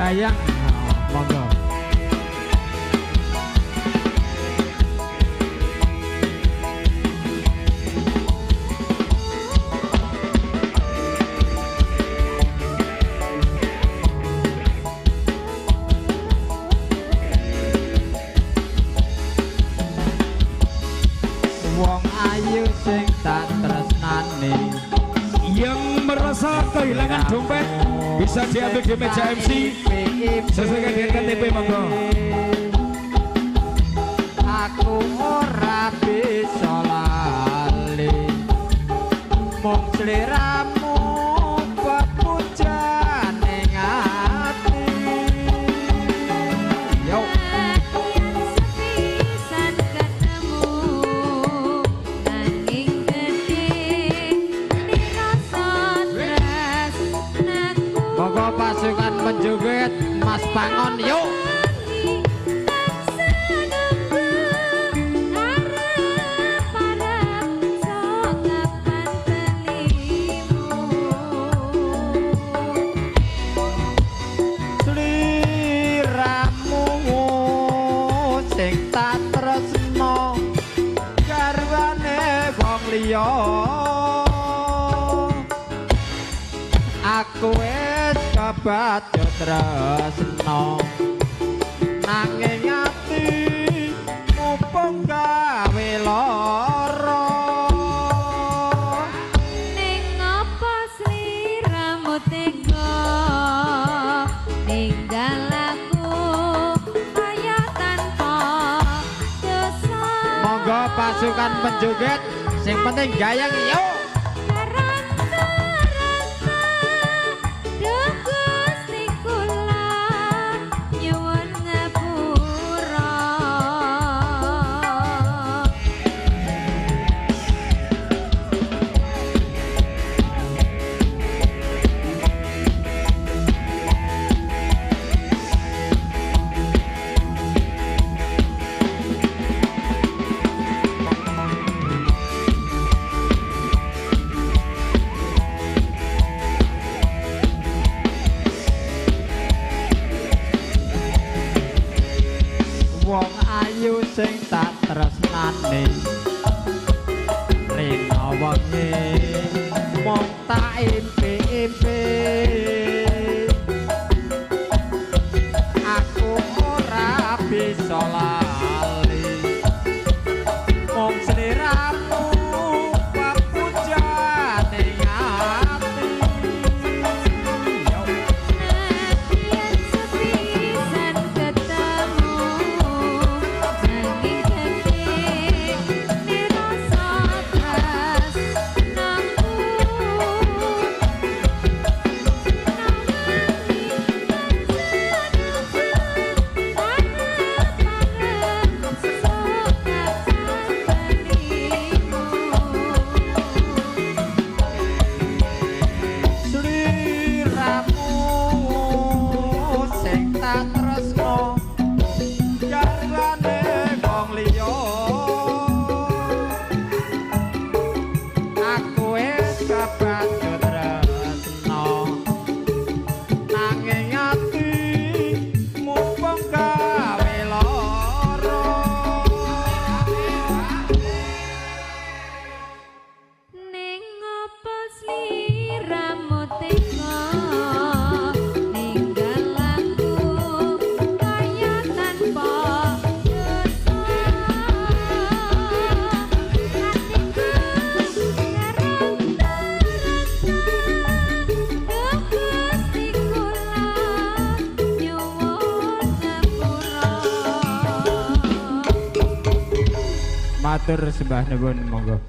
gayang monggo. Wong ayu sing tak tresnani yang merasa kehilangan dompet bisa diambil di meja MC sesuai dengan KTP monggo. Aku ora bisa lali mung sliramu pepujane ati. Yo monggo pasukan penjoget Mas Pangon yuk. Sliramu sing tak tresno garwane wong liya. Aku wis kebacut tresno nanging ati mumpung gawe lara. Ning apa sliramu tega ninggal aku kaya tanpa dosa. Monggo pasukan penjoget sing penting gayang yuk. Wong ayu sing tak tresnani rina wengi mung tak impi-impi. Aku ora bisa lali mung sliramu pepujane ati. Yo matur sembah nuwun monggo.